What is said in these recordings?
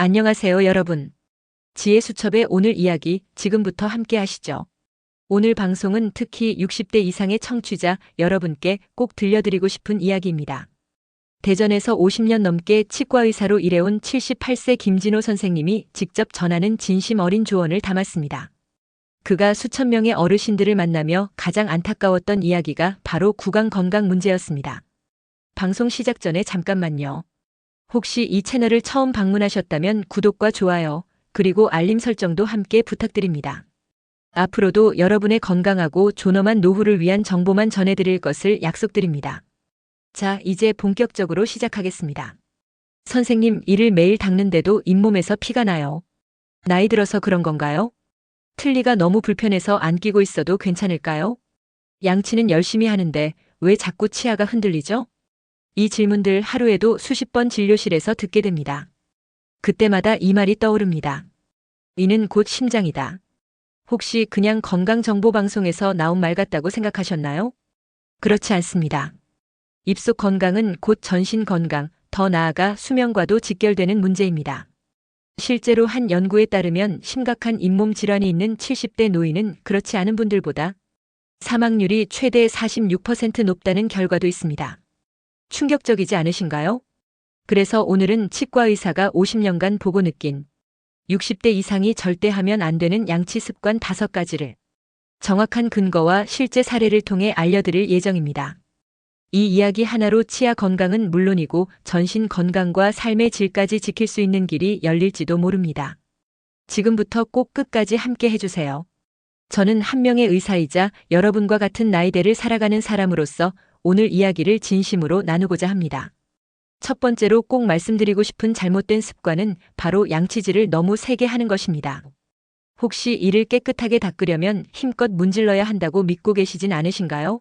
안녕하세요, 여러분. 지혜수첩의 오늘 이야기 지금부터 함께 하시죠. 오늘 방송은 특히 60대 이상의 청취자 여러분께 꼭 들려드리고 싶은 이야기입니다. 대전에서 50년 넘게 치과의사로 일해온 78세 김진호 선생님이 직접 전하는 진심 어린 조언을 담았습니다. 그가 수천 명의 어르신들을 만나며 가장 안타까웠던 이야기가 바로 구강 건강 문제였습니다. 방송 시작 전에 잠깐만요. 혹시 이 채널을 처음 방문하셨다면 구독과 좋아요, 그리고 알림 설정도 함께 부탁드립니다. 앞으로도 여러분의 건강하고 존엄한 노후를 위한 정보만 전해드릴 것을 약속드립니다. 자, 이제 본격적으로 시작하겠습니다. 선생님, 이를 매일 닦는데도 잇몸에서 피가 나요. 나이 들어서 그런 건가요? 틀니가 너무 불편해서 안 끼고 있어도 괜찮을까요? 양치는 열심히 하는데 왜 자꾸 치아가 흔들리죠? 이 질문들 하루에도 수십 번 진료실에서 듣게 됩니다. 그때마다 이 말이 떠오릅니다. 이는 곧 심장이다. 혹시 그냥 건강정보방송에서 나온 말 같다고 생각하셨나요? 그렇지 않습니다. 입속 건강은 곧 전신 건강, 더 나아가 수명과도 직결되는 문제입니다. 실제로 한 연구에 따르면 심각한 잇몸 질환이 있는 70대 노인은 그렇지 않은 분들보다 사망률이 최대 46% 높다는 결과도 있습니다. 충격적이지 않으신가요? 그래서 오늘은 치과의사가 50년간 보고 느낀 60대 이상이 절대 하면 안 되는 양치 습관 5가지를 정확한 근거와 실제 사례를 통해 알려드릴 예정입니다. 이 이야기 하나로 치아 건강은 물론이고 전신 건강과 삶의 질까지 지킬 수 있는 길이 열릴지도 모릅니다. 지금부터 꼭 끝까지 함께 해주세요. 저는 한 명의 의사이자 여러분과 같은 나이대를 살아가는 사람으로서 오늘 이야기를 진심으로 나누고자 합니다. 첫 번째로 꼭 말씀드리고 싶은 잘못된 습관은 바로 양치질을 너무 세게 하는 것입니다. 혹시 이를 깨끗하게 닦으려면 힘껏 문질러야 한다고 믿고 계시진 않으신가요?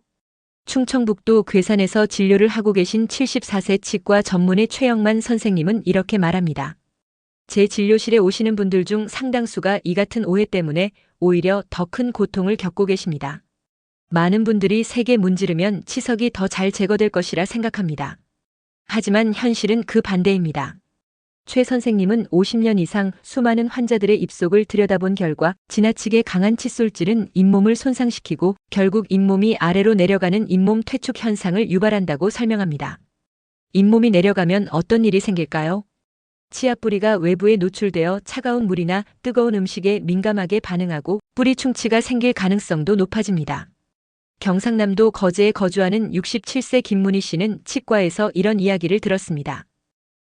충청북도 괴산에서 진료를 하고 계신 74세 치과 전문의 최영만 선생님은 이렇게 말합니다. 제 진료실에 오시는 분들 중 상당수가 이 같은 오해 때문에 오히려 더 큰 고통을 겪고 계십니다. 많은 분들이 세게 문지르면 치석이 더 잘 제거될 것이라 생각합니다. 하지만 현실은 그 반대입니다. 최 선생님은 50년 이상 수많은 환자들의 입속을 들여다본 결과 지나치게 강한 칫솔질은 잇몸을 손상시키고 결국 잇몸이 아래로 내려가는 잇몸 퇴축 현상을 유발한다고 설명합니다. 잇몸이 내려가면 어떤 일이 생길까요? 치아 뿌리가 외부에 노출되어 차가운 물이나 뜨거운 음식에 민감하게 반응하고 뿌리 충치가 생길 가능성도 높아집니다. 경상남도 거제에 거주하는 67세 김문희 씨는 치과에서 이런 이야기를 들었습니다.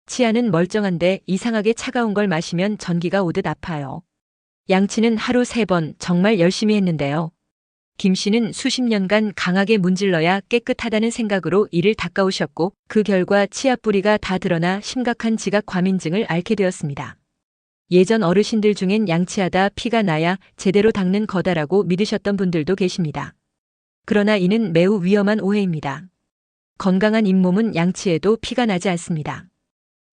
치아는 멀쩡한데 이상하게 차가운 걸 마시면 전기가 오듯 아파요. 양치는 하루 3번 정말 열심히 했는데요. 김 씨는 수십 년간 강하게 문질러야 깨끗하다는 생각으로 이를 닦아오셨고 그 결과 치아 뿌리가 다 드러나 심각한 지각 과민증을 앓게 되었습니다. 예전 어르신들 중엔 양치하다 피가 나야 제대로 닦는 거다라고 믿으셨던 분들도 계십니다. 그러나 이는 매우 위험한 오해입니다. 건강한 잇몸은 양치해도 피가 나지 않습니다.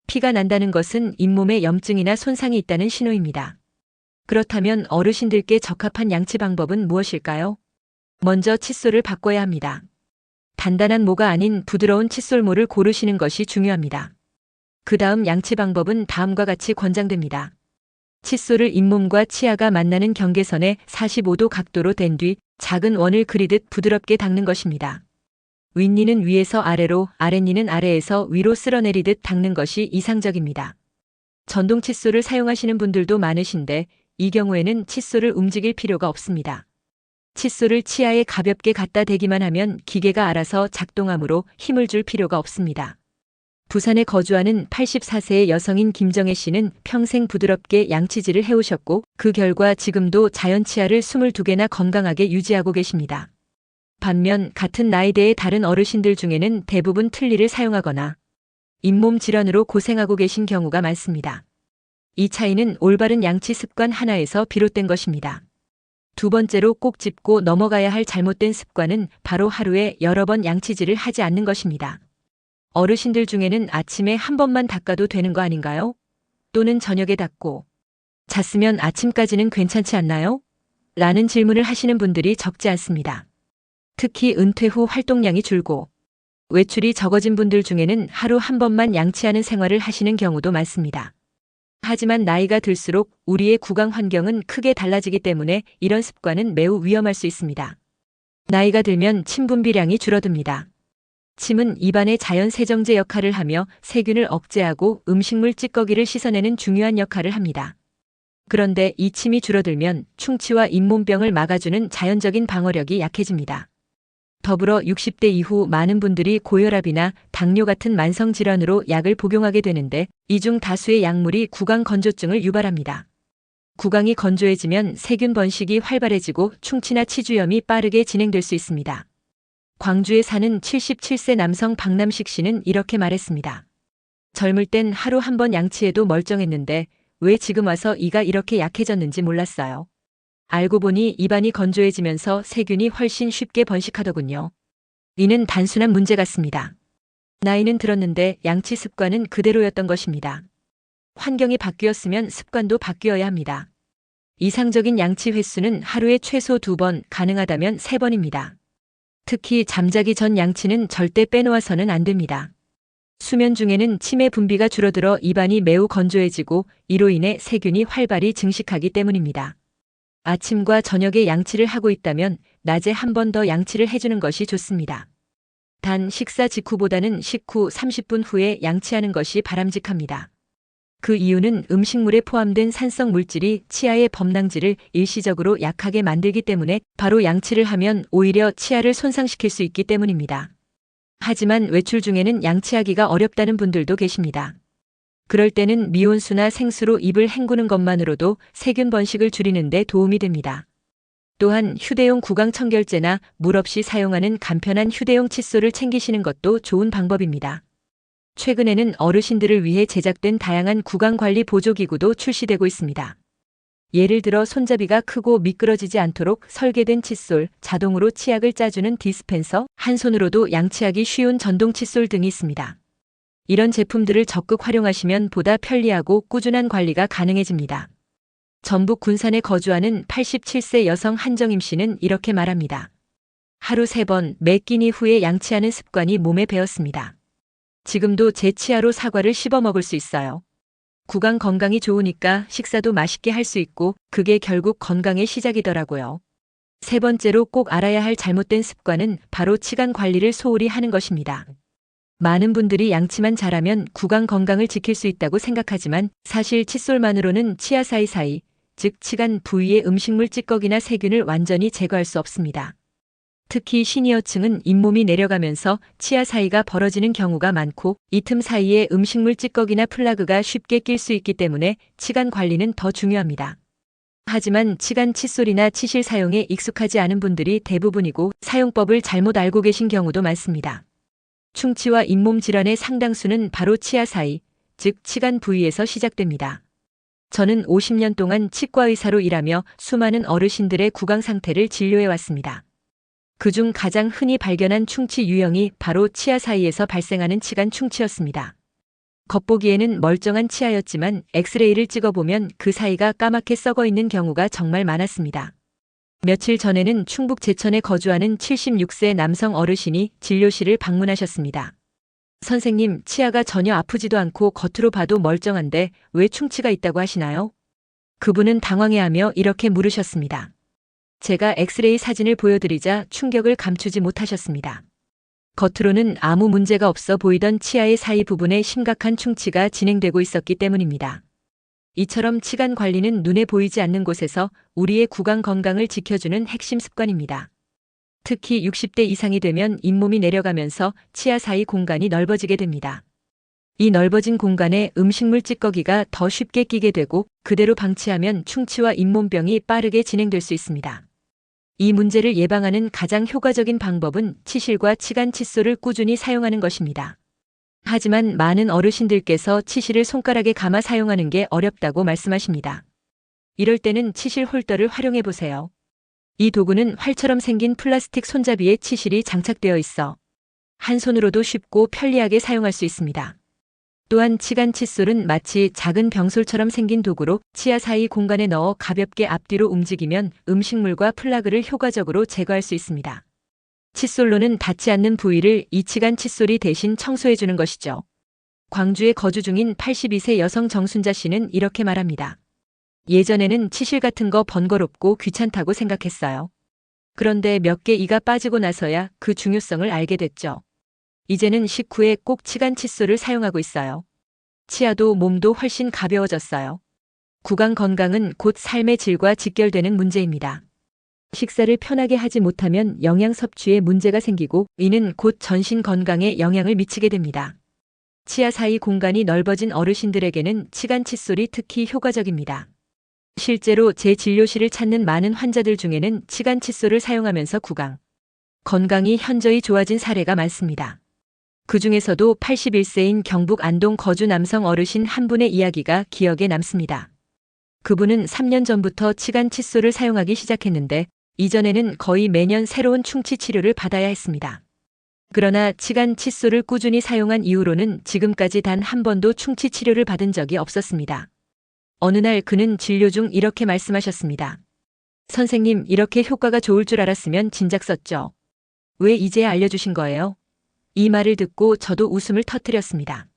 피가 난다는 것은 잇몸에 염증이나 손상이 있다는 신호입니다. 그렇다면 어르신들께 적합한 양치 방법은 무엇일까요? 먼저 칫솔을 바꿔야 합니다. 단단한 모가 아닌 부드러운 칫솔모를 고르시는 것이 중요합니다. 그 다음 양치 방법은 다음과 같이 권장됩니다. 칫솔을 잇몸과 치아가 만나는 경계선에 45도 각도로 댄 뒤 작은 원을 그리듯 부드럽게 닦는 것입니다. 윗니는 위에서 아래로, 아랫니는 아래에서 위로 쓸어내리듯 닦는 것이 이상적입니다. 전동 칫솔을 사용하시는 분들도 많으신데 이 경우에는 칫솔을 움직일 필요가 없습니다. 칫솔을 치아에 가볍게 갖다 대기만 하면 기계가 알아서 작동하므로 힘을 줄 필요가 없습니다. 부산에 거주하는 84세의 여성인 김정혜 씨는 평생 부드럽게 양치질을 해오셨고 그 결과 지금도 자연 치아를 22개나 건강하게 유지하고 계십니다. 반면 같은 나이대의 다른 어르신들 중에는 대부분 틀니를 사용하거나 잇몸 질환으로 고생하고 계신 경우가 많습니다. 이 차이는 올바른 양치 습관 하나에서 비롯된 것입니다. 두 번째로 꼭 짚고 넘어가야 할 잘못된 습관은 바로 하루에 여러 번 양치질을 하지 않는 것입니다. 어르신들 중에는 아침에 한 번만 닦아도 되는 거 아닌가요? 또는 저녁에 닦고 잤으면 아침까지는 괜찮지 않나요? 라는 질문을 하시는 분들이 적지 않습니다. 특히 은퇴 후 활동량이 줄고 외출이 적어진 분들 중에는 하루 한 번만 양치하는 생활을 하시는 경우도 많습니다. 하지만 나이가 들수록 우리의 구강 환경은 크게 달라지기 때문에 이런 습관은 매우 위험할 수 있습니다. 나이가 들면 침 분비량이 줄어듭니다. 침은 입안의 자연 세정제 역할을 하며 세균을 억제하고 음식물 찌꺼기를 씻어내는 중요한 역할을 합니다. 그런데 이 침이 줄어들면 충치와 잇몸병을 막아주는 자연적인 방어력이 약해집니다. 더불어 60대 이후 많은 분들이 고혈압이나 당뇨 같은 만성 질환으로 약을 복용하게 되는데 이 중 다수의 약물이 구강 건조증을 유발합니다. 구강이 건조해지면 세균 번식이 활발해지고 충치나 치주염이 빠르게 진행될 수 있습니다. 광주에 사는 77세 남성 박남식 씨는 이렇게 말했습니다. 젊을 땐 하루 한 번 양치해도 멀쩡했는데 왜 지금 와서 이가 이렇게 약해졌는지 몰랐어요. 알고 보니 입안이 건조해지면서 세균이 훨씬 쉽게 번식하더군요. 이는 단순한 문제 같습니다. 나이는 들었는데 양치 습관은 그대로였던 것입니다. 환경이 바뀌었으면 습관도 바뀌어야 합니다. 이상적인 양치 횟수는 하루에 최소 2번, 가능하다면 3번입니다. 특히 잠자기 전 양치는 절대 빼놓아서는 안 됩니다. 수면 중에는 침의 분비가 줄어들어 입안이 매우 건조해지고 이로 인해 세균이 활발히 증식하기 때문입니다. 아침과 저녁에 양치를 하고 있다면 낮에 한 번 더 양치를 해주는 것이 좋습니다. 단 식사 직후보다는 식후 30분 후에 양치하는 것이 바람직합니다. 그 이유는 음식물에 포함된 산성 물질이 치아의 범랑질을 일시적으로 약하게 만들기 때문에 바로 양치를 하면 오히려 치아를 손상시킬 수 있기 때문입니다. 하지만 외출 중에는 양치하기가 어렵다는 분들도 계십니다. 그럴 때는 미온수나 생수로 입을 헹구는 것만으로도 세균 번식을 줄이는 데 도움이 됩니다. 또한 휴대용 구강 청결제나 물 없이 사용하는 간편한 휴대용 칫솔을 챙기시는 것도 좋은 방법입니다. 최근에는 어르신들을 위해 제작된 다양한 구강관리 보조기구도 출시되고 있습니다. 예를 들어 손잡이가 크고 미끄러지지 않도록 설계된 칫솔, 자동으로 치약을 짜주는 디스펜서, 한 손으로도 양치하기 쉬운 전동 칫솔 등이 있습니다. 이런 제품들을 적극 활용하시면 보다 편리하고 꾸준한 관리가 가능해집니다. 전북 군산에 거주하는 87세 여성 한정임 씨는 이렇게 말합니다. 하루 3번 매 끼니 후에 양치하는 습관이 몸에 배었습니다. 지금도 제 치아로 사과를 씹어 먹을 수 있어요. 구강 건강이 좋으니까 식사도 맛있게 할 수 있고 그게 결국 건강의 시작이더라고요. 3번째로 꼭 알아야 할 잘못된 습관은 바로 치간 관리를 소홀히 하는 것입니다. 많은 분들이 양치만 잘하면 구강 건강을 지킬 수 있다고 생각하지만 사실 칫솔만으로는 치아 사이사이, 즉 치간 부위의 음식물 찌꺼기나 세균을 완전히 제거할 수 없습니다. 특히 시니어층은 잇몸이 내려가면서 치아 사이가 벌어지는 경우가 많고 이 틈 사이에 음식물 찌꺼기나 플라그가 쉽게 낄 수 있기 때문에 치간 관리는 더 중요합니다. 하지만 치간 칫솔이나 치실 사용에 익숙하지 않은 분들이 대부분이고 사용법을 잘못 알고 계신 경우도 많습니다. 충치와 잇몸 질환의 상당수는 바로 치아 사이, 즉 치간 부위에서 시작됩니다. 저는 50년 동안 치과의사로 일하며 수많은 어르신들의 구강 상태를 진료해 왔습니다. 그중 가장 흔히 발견한 충치 유형이 바로 치아 사이에서 발생하는 치간 충치였습니다. 겉보기에는 멀쩡한 치아였지만 엑스레이를 찍어보면 그 사이가 까맣게 썩어 있는 경우가 정말 많았습니다. 며칠 전에는 충북 제천에 거주하는 76세 남성 어르신이 진료실을 방문하셨습니다. 선생님, 치아가 전혀 아프지도 않고 겉으로 봐도 멀쩡한데 왜 충치가 있다고 하시나요? 그분은 당황해하며 이렇게 물으셨습니다. 제가 엑스레이 사진을 보여드리자 충격을 감추지 못하셨습니다. 겉으로는 아무 문제가 없어 보이던 치아의 사이 부분에 심각한 충치가 진행되고 있었기 때문입니다. 이처럼 치간 관리는 눈에 보이지 않는 곳에서 우리의 구강 건강을 지켜주는 핵심 습관입니다. 특히 60대 이상이 되면 잇몸이 내려가면서 치아 사이 공간이 넓어지게 됩니다. 이 넓어진 공간에 음식물 찌꺼기가 더 쉽게 끼게 되고 그대로 방치하면 충치와 잇몸병이 빠르게 진행될 수 있습니다. 이 문제를 예방하는 가장 효과적인 방법은 치실과 치간 칫솔을 꾸준히 사용하는 것입니다. 하지만 많은 어르신들께서 치실을 손가락에 감아 사용하는 게 어렵다고 말씀하십니다. 이럴 때는 치실 홀더를 활용해 보세요. 이 도구는 활처럼 생긴 플라스틱 손잡이에 치실이 장착되어 있어 한 손으로도 쉽고 편리하게 사용할 수 있습니다. 또한 치간 칫솔은 마치 작은 병솔처럼 생긴 도구로 치아 사이 공간에 넣어 가볍게 앞뒤로 움직이면 음식물과 플라그를 효과적으로 제거할 수 있습니다. 칫솔로는 닿지 않는 부위를 이 치간 칫솔이 대신 청소해 주는 것이죠. 광주에 거주 중인 82세 여성 정순자 씨는 이렇게 말합니다. 예전에는 치실 같은 거 번거롭고 귀찮다고 생각했어요. 그런데 몇 개 이가 빠지고 나서야 그 중요성을 알게 됐죠. 이제는 식후에 꼭 치간 칫솔을 사용하고 있어요. 치아도 몸도 훨씬 가벼워졌어요. 구강 건강은 곧 삶의 질과 직결되는 문제입니다. 식사를 편하게 하지 못하면 영양 섭취에 문제가 생기고 이는 곧 전신 건강에 영향을 미치게 됩니다. 치아 사이 공간이 넓어진 어르신들에게는 치간 칫솔이 특히 효과적입니다. 실제로 제 진료실을 찾는 많은 환자들 중에는 치간 칫솔을 사용하면서 구강 건강이 현저히 좋아진 사례가 많습니다. 그 중에서도 81세인 경북 안동 거주 남성 어르신 한 분의 이야기가 기억에 남습니다. 그분은 3년 전부터 치간 칫솔을 사용하기 시작했는데 이전에는 거의 매년 새로운 충치 치료를 받아야 했습니다. 그러나 치간 칫솔을 꾸준히 사용한 이후로는 지금까지 단 한 번도 충치 치료를 받은 적이 없었습니다. 어느 날 그는 진료 중 이렇게 말씀하셨습니다. 선생님, 이렇게 효과가 좋을 줄 알았으면 진작 썼죠. 왜 이제야 알려주신 거예요? 이 말을 듣고 저도 웃음을 터뜨렸습니다.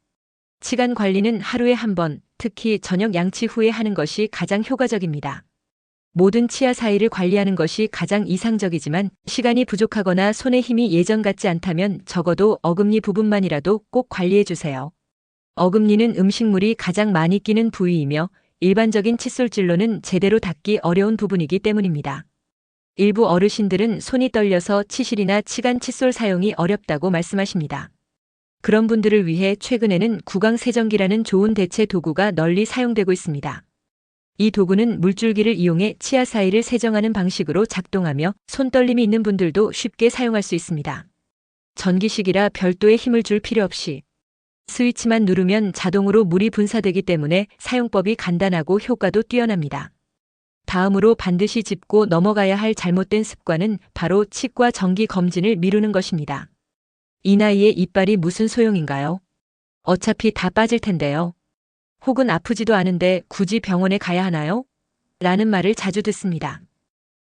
치간 관리는 하루에 한 번, 특히 저녁 양치 후에 하는 것이 가장 효과적입니다. 모든 치아 사이를 관리하는 것이 가장 이상적이지만 시간이 부족하거나 손의 힘이 예전 같지 않다면 적어도 어금니 부분만이라도 꼭 관리해 주세요. 어금니는 음식물이 가장 많이 끼는 부위이며 일반적인 칫솔질로는 제대로 닦기 어려운 부분이기 때문입니다. 일부 어르신들은 손이 떨려서 치실이나 치간 칫솔 사용이 어렵다고 말씀하십니다. 그런 분들을 위해 최근에는 구강세정기라는 좋은 대체 도구가 널리 사용되고 있습니다. 이 도구는 물줄기를 이용해 치아 사이를 세정하는 방식으로 작동하며 손떨림이 있는 분들도 쉽게 사용할 수 있습니다. 전기식이라 별도의 힘을 줄 필요 없이 스위치만 누르면 자동으로 물이 분사되기 때문에 사용법이 간단하고 효과도 뛰어납니다. 다음으로 반드시 짚고 넘어가야 할 잘못된 습관은 바로 치과 정기 검진을 미루는 것입니다. 이 나이에 이빨이 무슨 소용인가요? 어차피 다 빠질 텐데요. 혹은 아프지도 않은데 굳이 병원에 가야 하나요? 라는 말을 자주 듣습니다.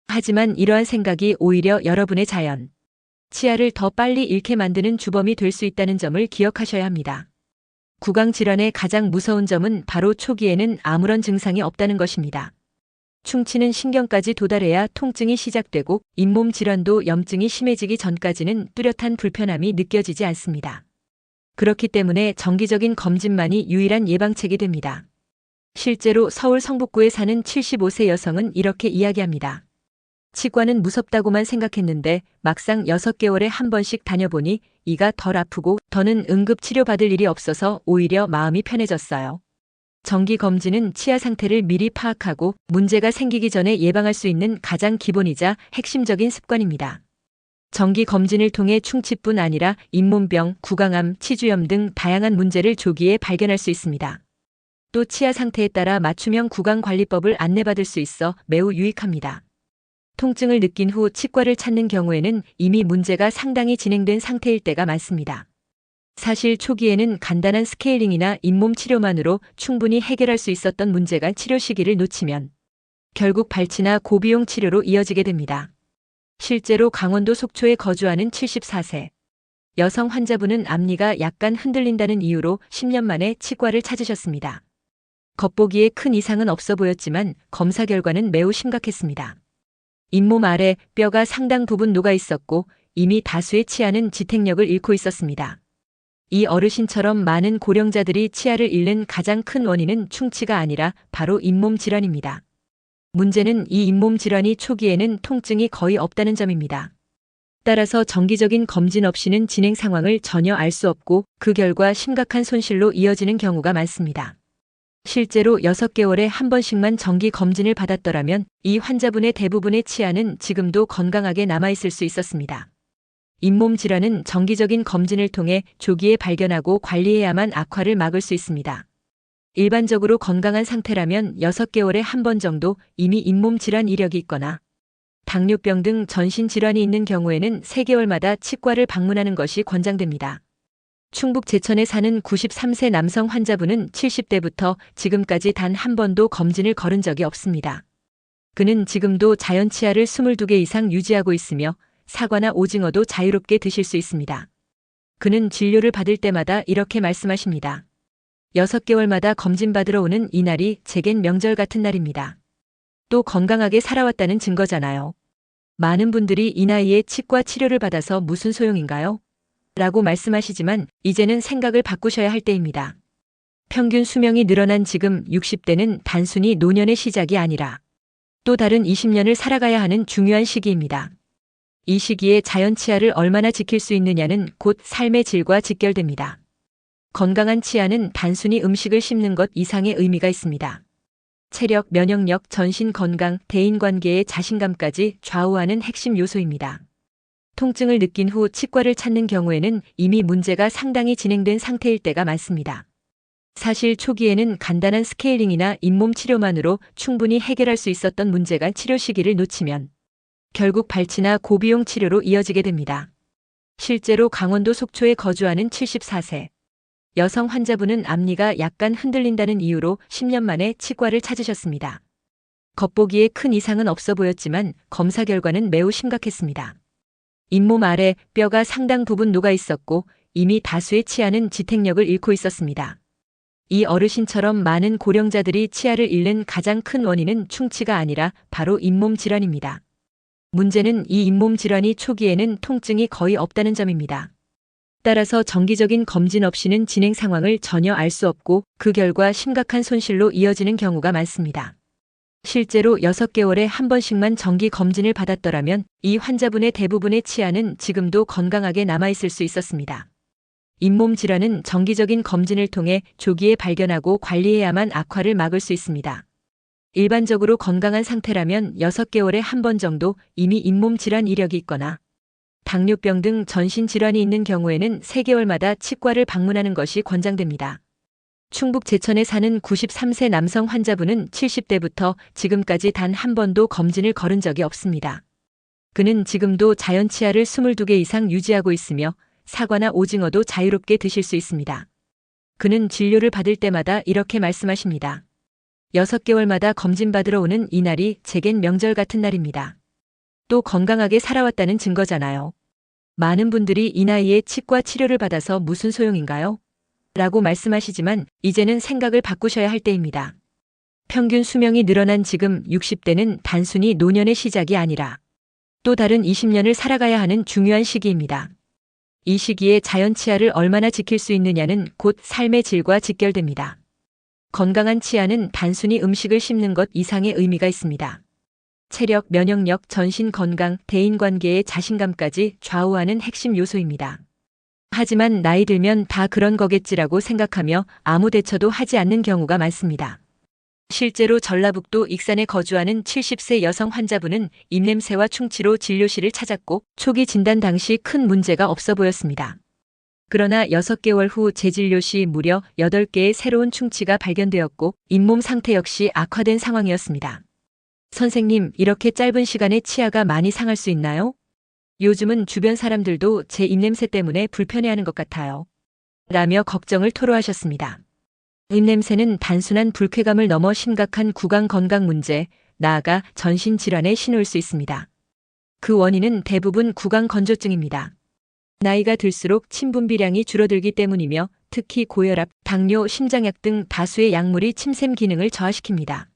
하지만 이러한 생각이 오히려 여러분의 자연, 치아를 더 빨리 잃게 만드는 주범이 될 수 있다는 점을 기억하셔야 합니다. 구강질환의 가장 무서운 점은 바로 초기에는 아무런 증상이 없다는 것입니다. 충치는 신경까지 도달해야 통증이 시작되고 잇몸 질환도 염증이 심해지기 전까지는 뚜렷한 불편함이 느껴지지 않습니다. 그렇기 때문에 정기적인 검진만이 유일한 예방책이 됩니다. 실제로 서울 성북구에 사는 75세 여성은 이렇게 이야기합니다. 치과는 무섭다고만 생각했는데 막상 6개월에 한 번씩 다녀보니 이가 덜 아프고 더는 응급 치료받을 일이 없어서 오히려 마음이 편해졌어요. 정기 검진은 치아 상태를 미리 파악하고 문제가 생기기 전에 예방할 수 있는 가장 기본이자 핵심적인 습관입니다. 정기 검진을 통해 충치뿐 아니라 잇몸병, 구강암, 치주염 등 다양한 문제를 조기에 발견할 수 있습니다. 또 치아 상태에 따라 맞춤형 구강관리법을 안내받을 수 있어 매우 유익합니다. 통증을 느낀 후 치과를 찾는 경우에는 이미 문제가 상당히 진행된 상태일 때가 많습니다. 사실 초기에는 간단한 스케일링이나 잇몸 치료만으로 충분히 해결할 수 있었던 문제가 치료 시기를 놓치면 결국 발치나 고비용 치료로 이어지게 됩니다. 실제로 강원도 속초에 거주하는 74세 여성 환자분은 앞니가 약간 흔들린다는 이유로 10년 만에 치과를 찾으셨습니다. 겉보기에 큰 이상은 없어 보였지만 검사 결과는 매우 심각했습니다. 잇몸 아래 뼈가 상당 부분 녹아 있었고 이미 다수의 치아는 지탱력을 잃고 있었습니다. 이 어르신처럼 많은 고령자들이 치아를 잃는 가장 큰 원인은 충치가 아니라 바로 잇몸 질환입니다. 문제는 이 잇몸 질환이 초기에는 통증이 거의 없다는 점입니다. 따라서 정기적인 검진 없이는 진행 상황을 전혀 알 수 없고 그 결과 심각한 손실로 이어지는 경우가 많습니다. 실제로 6개월에 한 번씩만 정기 검진을 받았더라면 이 환자분의 대부분의 치아는 지금도 건강하게 남아있을 수 있었습니다. 잇몸 질환은 정기적인 검진을 통해 조기에 발견하고 관리해야만 악화를 막을 수 있습니다. 일반적으로 건강한 상태라면 6개월에 한 번 정도 이미 잇몸 질환 이력이 있거나 당뇨병 등 전신 질환이 있는 경우에는 3개월마다 치과를 방문하는 것이 권장됩니다. 충북 제천에 사는 93세 남성 환자분은 70대부터 지금까지 단 한 번도 검진을 거른 적이 없습니다. 그는 지금도 자연 치아를 22개 이상 유지하고 있으며 사과나 오징어도 자유롭게 드실 수 있습니다. 그는 진료를 받을 때마다 이렇게 말씀하십니다. 6개월마다 검진받으러 오는 이날이 제겐 명절 같은 날입니다. 또 건강하게 살아왔다는 증거잖아요. 많은 분들이 이 나이에 치과 치료를 받아서 무슨 소용인가요? 라고 말씀하시지만 이제는 생각을 바꾸셔야 할 때입니다. 평균 수명이 늘어난 지금 60대는 단순히 노년의 시작이 아니라 또 다른 20년을 살아가야 하는 중요한 시기입니다. 이 시기에 자연 치아를 얼마나 지킬 수 있느냐는 곧 삶의 질과 직결됩니다. 건강한 치아는 단순히 음식을 씹는 것 이상의 의미가 있습니다. 체력, 면역력, 전신 건강, 대인관계의 자신감까지 좌우하는 핵심 요소입니다. 통증을 느낀 후 치과를 찾는 경우에는 이미 문제가 상당히 진행된 상태일 때가 많습니다. 사실 초기에는 간단한 스케일링이나 잇몸 치료만으로 충분히 해결할 수 있었던 문제가 치료 시기를 놓치면 결국 발치나 고비용 치료로 이어지게 됩니다. 실제로 강원도 속초에 거주하는 74세 여성 환자분은 앞니가 약간 흔들린다는 이유로 10년 만에 치과를 찾으셨습니다. 겉보기에 큰 이상은 없어 보였지만 검사 결과는 매우 심각했습니다. 잇몸 아래 뼈가 상당 부분 녹아 있었고 이미 다수의 치아는 지탱력을 잃고 있었습니다. 이 어르신처럼 많은 고령자들이 치아를 잃는 가장 큰 원인은 충치가 아니라 바로 잇몸 질환입니다. 문제는 이 잇몸 질환이 초기에는 통증이 거의 없다는 점입니다. 따라서 정기적인 검진 없이는 진행 상황을 전혀 알 수 없고 그 결과 심각한 손실로 이어지는 경우가 많습니다. 실제로 6개월에 한 번씩만 정기 검진을 받았더라면 이 환자분의 대부분의 치아는 지금도 건강하게 남아있을 수 있었습니다. 잇몸 질환은 정기적인 검진을 통해 조기에 발견하고 관리해야만 악화를 막을 수 있습니다. 일반적으로 건강한 상태라면 6개월에 한 번 정도 이미 잇몸 질환 이력이 있거나 당뇨병 등 전신 질환이 있는 경우에는 3개월마다 치과를 방문하는 것이 권장됩니다. 충북 제천에 사는 93세 남성 환자분은 70대부터 지금까지 단 한 번도 검진을 거른 적이 없습니다. 그는 지금도 자연 치아를 22개 이상 유지하고 있으며 사과나 오징어도 자유롭게 드실 수 있습니다. 그는 진료를 받을 때마다 이렇게 말씀하십니다. 6개월마다 검진받으러 오는 이날이 제겐 명절 같은 날입니다. 또 건강하게 살아왔다는 증거잖아요. 많은 분들이 이 나이에 치과 치료를 받아서 무슨 소용인가요? 라고 말씀하시지만 이제는 생각을 바꾸셔야 할 때입니다. 평균 수명이 늘어난 지금 60대는 단순히 노년의 시작이 아니라 또 다른 20년을 살아가야 하는 중요한 시기입니다. 이 시기에 자연 치아를 얼마나 지킬 수 있느냐는 곧 삶의 질과 직결됩니다. 건강한 치아는 단순히 음식을 씹는 것 이상의 의미가 있습니다. 체력, 면역력, 전신 건강, 대인관계의 자신감까지 좌우하는 핵심 요소입니다. 하지만 나이 들면 다 그런 거겠지라고 생각하며 아무 대처도 하지 않는 경우가 많습니다. 실제로 전라북도 익산에 거주하는 70세 여성 환자분은 입냄새와 충치로 진료실을 찾았고 초기 진단 당시 큰 문제가 없어 보였습니다. 그러나 6개월 후 재진료 시 무려 8개의 새로운 충치가 발견되었고 잇몸 상태 역시 악화된 상황이었습니다. 선생님, 이렇게 짧은 시간에 치아가 많이 상할 수 있나요? 요즘은 주변 사람들도 제 입냄새 때문에 불편해하는 것 같아요. 라며 걱정을 토로하셨습니다. 입냄새는 단순한 불쾌감을 넘어 심각한 구강 건강 문제, 나아가 전신 질환의 신호일 수 있습니다. 그 원인은 대부분 구강 건조증입니다. 나이가 들수록 침분비량이 줄어들기 때문이며 특히 고혈압, 당뇨, 심장약 등 다수의 약물이 침샘 기능을 저하시킵니다.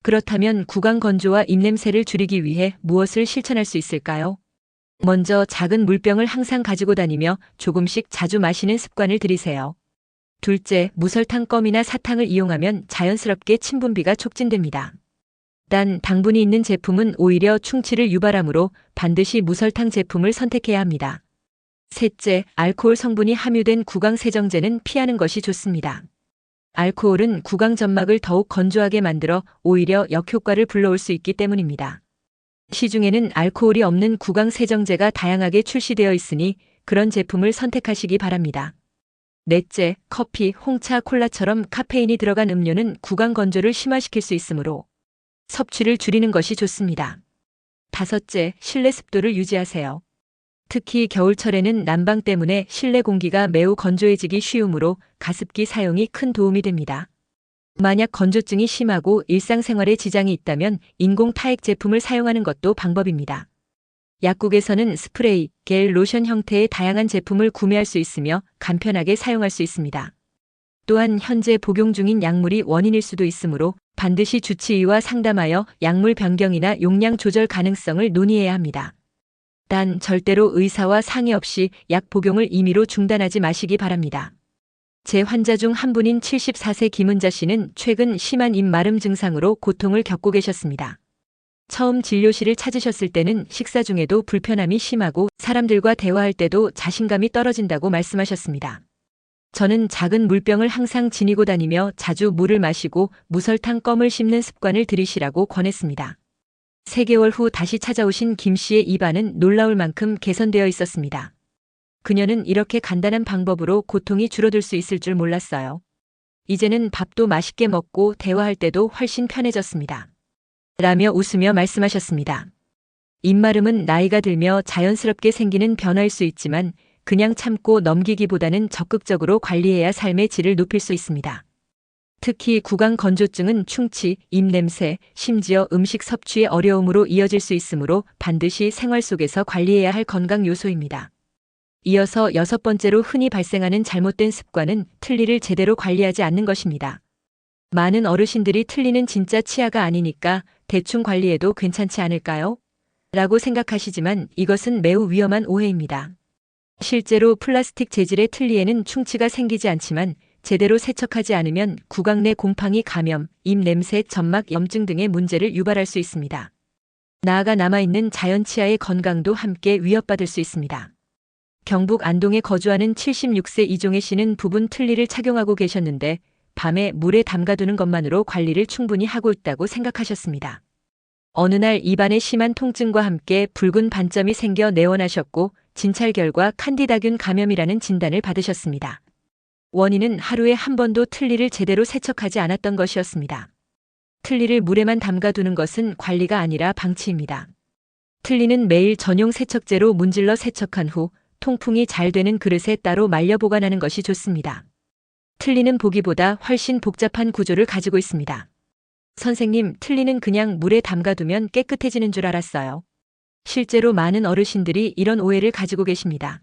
그렇다면 구강 건조와 입냄새를 줄이기 위해 무엇을 실천할 수 있을까요? 먼저 작은 물병을 항상 가지고 다니며 조금씩 자주 마시는 습관을 들이세요. 둘째, 무설탕 껌이나 사탕을 이용하면 자연스럽게 침분비가 촉진됩니다. 단, 당분이 있는 제품은 오히려 충치를 유발하므로 반드시 무설탕 제품을 선택해야 합니다. 셋째, 알코올 성분이 함유된 구강 세정제는 피하는 것이 좋습니다. 알코올은 구강 점막을 더욱 건조하게 만들어 오히려 역효과를 불러올 수 있기 때문입니다. 시중에는 알코올이 없는 구강 세정제가 다양하게 출시되어 있으니 그런 제품을 선택하시기 바랍니다. 넷째, 커피, 홍차, 콜라처럼 카페인이 들어간 음료는 구강 건조를 심화시킬 수 있으므로 섭취를 줄이는 것이 좋습니다. 다섯째, 실내 습도를 유지하세요. 특히 겨울철에는 난방 때문에 실내 공기가 매우 건조해지기 쉬우므로 가습기 사용이 큰 도움이 됩니다. 만약 건조증이 심하고 일상생활에 지장이 있다면 인공 타액 제품을 사용하는 것도 방법입니다. 약국에서는 스프레이, 겔, 로션 형태의 다양한 제품을 구매할 수 있으며 간편하게 사용할 수 있습니다. 또한 현재 복용 중인 약물이 원인일 수도 있으므로 반드시 주치의와 상담하여 약물 변경이나 용량 조절 가능성을 논의해야 합니다. 단 절대로 의사와 상의 없이 약 복용을 임의로 중단하지 마시기 바랍니다. 제 환자 중 한 분인 74세 김은자 씨는 최근 심한 입마름 증상으로 고통을 겪고 계셨습니다. 처음 진료실을 찾으셨을 때는 식사 중에도 불편함이 심하고 사람들과 대화할 때도 자신감이 떨어진다고 말씀하셨습니다. 저는 작은 물병을 항상 지니고 다니며 자주 물을 마시고 무설탕 껌을 씹는 습관을 들이시라고 권했습니다. 3개월 후 다시 찾아오신 김 씨의 입안은 놀라울 만큼 개선되어 있었습니다. 그녀는 이렇게 간단한 방법으로 고통이 줄어들 수 있을 줄 몰랐어요. 이제는 밥도 맛있게 먹고 대화할 때도 훨씬 편해졌습니다. 라며 웃으며 말씀하셨습니다. 입마름은 나이가 들며 자연스럽게 생기는 변화일 수 있지만 그냥 참고 넘기기보다는 적극적으로 관리해야 삶의 질을 높일 수 있습니다. 특히 구강 건조증은 충치, 입냄새, 심지어 음식 섭취의 어려움으로 이어질 수 있으므로 반드시 생활 속에서 관리해야 할 건강 요소입니다. 이어서 6번째로 흔히 발생하는 잘못된 습관은 틀니를 제대로 관리하지 않는 것입니다. 많은 어르신들이 틀니는 진짜 치아가 아니니까 대충 관리해도 괜찮지 않을까요? 라고 생각하시지만 이것은 매우 위험한 오해입니다. 실제로 플라스틱 재질의 틀니에는 충치가 생기지 않지만 제대로 세척하지 않으면 구강 내 곰팡이 감염, 입 냄새, 점막 염증 등의 문제를 유발할 수 있습니다. 나아가 남아있는 자연 치아의 건강도 함께 위협받을 수 있습니다. 경북 안동에 거주하는 76세 이종혜 씨는 부분 틀니를 착용하고 계셨는데 밤에 물에 담가두는 것만으로 관리를 충분히 하고 있다고 생각하셨습니다. 어느 날 입안에 심한 통증과 함께 붉은 반점이 생겨 내원하셨고 진찰 결과 칸디다균 감염이라는 진단을 받으셨습니다. 원인은 하루에 한 번도 틀니를 제대로 세척하지 않았던 것이었습니다. 틀니를 물에만 담가두는 것은 관리가 아니라 방치입니다. 틀니는 매일 전용 세척제로 문질러 세척한 후 통풍이 잘 되는 그릇에 따로 말려 보관하는 것이 좋습니다. 틀니는 보기보다 훨씬 복잡한 구조를 가지고 있습니다. 선생님, 틀니는 그냥 물에 담가두면 깨끗해지는 줄 알았어요. 실제로 많은 어르신들이 이런 오해를 가지고 계십니다.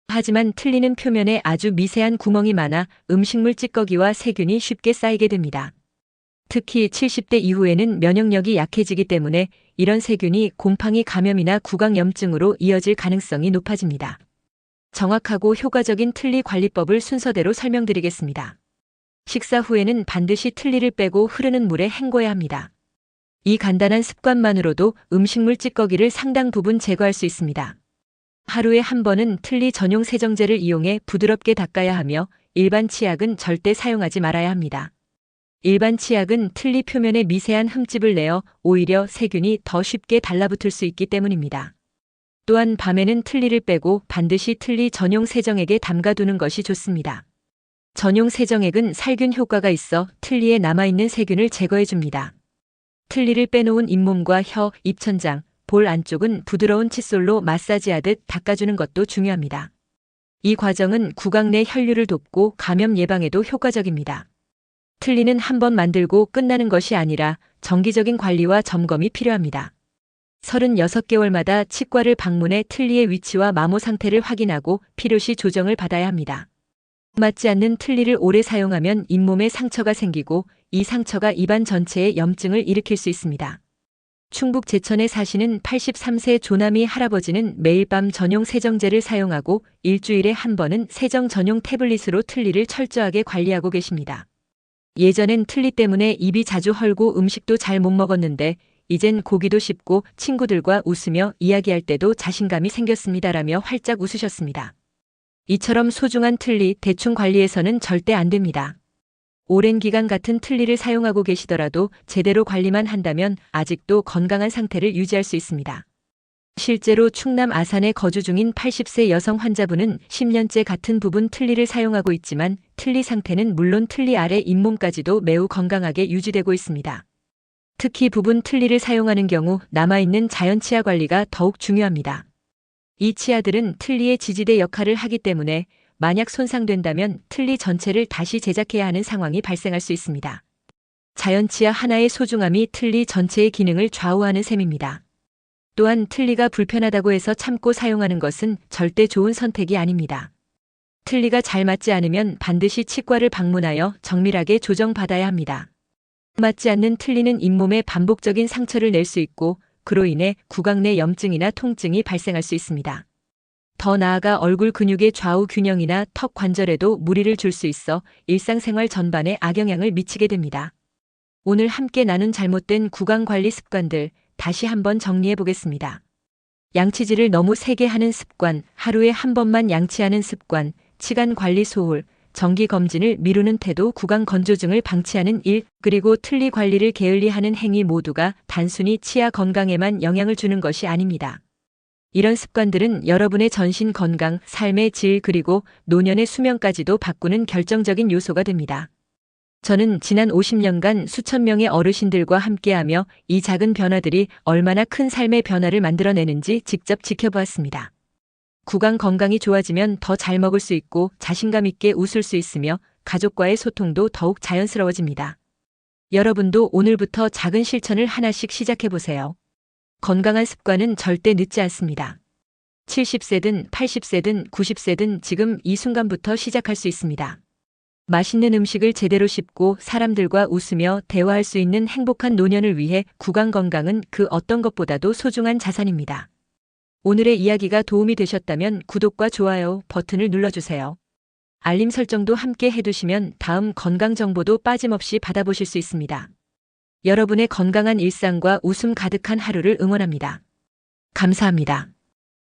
하지만 틀니는 표면에 아주 미세한 구멍이 많아 음식물 찌꺼기와 세균이 쉽게 쌓이게 됩니다. 특히 70대 이후에는 면역력이 약해지기 때문에 이런 세균이 곰팡이 감염이나 구강염증으로 이어질 가능성이 높아집니다. 정확하고 효과적인 틀니 관리법을 순서대로 설명드리겠습니다. 식사 후에는 반드시 틀니를 빼고 흐르는 물에 헹궈야 합니다. 이 간단한 습관만으로도 음식물 찌꺼기를 상당 부분 제거할 수 있습니다. 하루에 한 번은 틀니 전용 세정제를 이용해 부드럽게 닦아야 하며 일반 치약은 절대 사용하지 말아야 합니다. 일반 치약은 틀니 표면에 미세한 흠집을 내어 오히려 세균이 더 쉽게 달라붙을 수 있기 때문입니다. 또한 밤에는 틀니를 빼고 반드시 틀니 전용 세정액에 담가두는 것이 좋습니다. 전용 세정액은 살균 효과가 있어 틀니에 남아있는 세균을 제거해줍니다. 틀니를 빼놓은 잇몸과 혀, 입천장, 볼 안쪽은 부드러운 칫솔로 마사지하듯 닦아주는 것도 중요합니다. 이 과정은 구강 내 혈류를 돕고 감염 예방에도 효과적입니다. 틀니는 한 번 만들고 끝나는 것이 아니라 정기적인 관리와 점검이 필요합니다. 36개월마다 치과를 방문해 틀니의 위치와 마모 상태를 확인하고 필요시 조정을 받아야 합니다. 맞지 않는 틀니를 오래 사용하면 잇몸에 상처가 생기고 이 상처가 입안 전체에 염증을 일으킬 수 있습니다. 충북 제천에 사시는 83세 조남이 할아버지는 매일 밤 전용 세정제를 사용하고 일주일에 한 번은 세정 전용 태블릿으로 틀니를 철저하게 관리하고 계십니다. 예전엔 틀니 때문에 입이 자주 헐고 음식도 잘 못 먹었는데 이젠 고기도 씹고 친구들과 웃으며 이야기할 때도 자신감이 생겼습니다라며 활짝 웃으셨습니다. 이처럼 소중한 틀니 대충 관리해서는 절대 안 됩니다. 오랜 기간 같은 틀니를 사용하고 계시더라도 제대로 관리만 한다면 아직도 건강한 상태를 유지할 수 있습니다. 실제로 충남 아산에 거주 중인 80세 여성 환자분은 10년째 같은 부분 틀니를 사용하고 있지만 틀니 상태는 물론 틀니 아래 잇몸까지도 매우 건강하게 유지되고 있습니다. 특히 부분 틀니를 사용하는 경우 남아있는 자연 치아 관리가 더욱 중요합니다. 이 치아들은 틀니의 지지대 역할을 하기 때문에 만약 손상된다면 틀니 전체를 다시 제작해야 하는 상황이 발생할 수 있습니다. 자연 치아 하나의 소중함이 틀니 전체의 기능을 좌우하는 셈입니다. 또한 틀니가 불편하다고 해서 참고 사용하는 것은 절대 좋은 선택이 아닙니다. 틀니가 잘 맞지 않으면 반드시 치과를 방문하여 정밀하게 조정받아야 합니다. 맞지 않는 틀니는 잇몸에 반복적인 상처를 낼 수 있고 그로 인해 구강 내 염증이나 통증이 발생할 수 있습니다. 더 나아가 얼굴 근육의 좌우 균형이나 턱 관절에도 무리를 줄 수 있어 일상생활 전반에 악영향을 미치게 됩니다. 오늘 함께 나눈 잘못된 구강 관리 습관들 다시 한번 정리해 보겠습니다. 양치질을 너무 세게 하는 습관, 하루에 한 번만 양치하는 습관, 치간 관리 소홀, 정기 검진을 미루는 태도, 구강 건조증을 방치하는 일, 그리고 틀니 관리를 게을리하는 행위 모두가 단순히 치아 건강에만 영향을 주는 것이 아닙니다. 이런 습관들은 여러분의 전신 건강, 삶의 질 그리고 노년의 수명까지도 바꾸는 결정적인 요소가 됩니다. 저는 지난 50년간 수천 명의 어르신들과 함께하며 이 작은 변화들이 얼마나 큰 삶의 변화를 만들어내는지 직접 지켜보았습니다. 구강 건강이 좋아지면 더 잘 먹을 수 있고 자신감 있게 웃을 수 있으며 가족과의 소통도 더욱 자연스러워집니다. 여러분도 오늘부터 작은 실천을 하나씩 시작해보세요. 건강한 습관은 절대 늦지 않습니다. 70세든 80세든 90세든 지금 이 순간부터 시작할 수 있습니다. 맛있는 음식을 제대로 씹고 사람들과 웃으며 대화할 수 있는 행복한 노년을 위해 구강 건강은 그 어떤 것보다도 소중한 자산입니다. 오늘의 이야기가 도움이 되셨다면 구독과 좋아요 버튼을 눌러주세요. 알림 설정도 함께 해두시면 다음 건강 정보도 빠짐없이 받아보실 수 있습니다. 여러분의 건강한 일상과 웃음 가득한 하루를 응원합니다. 감사합니다.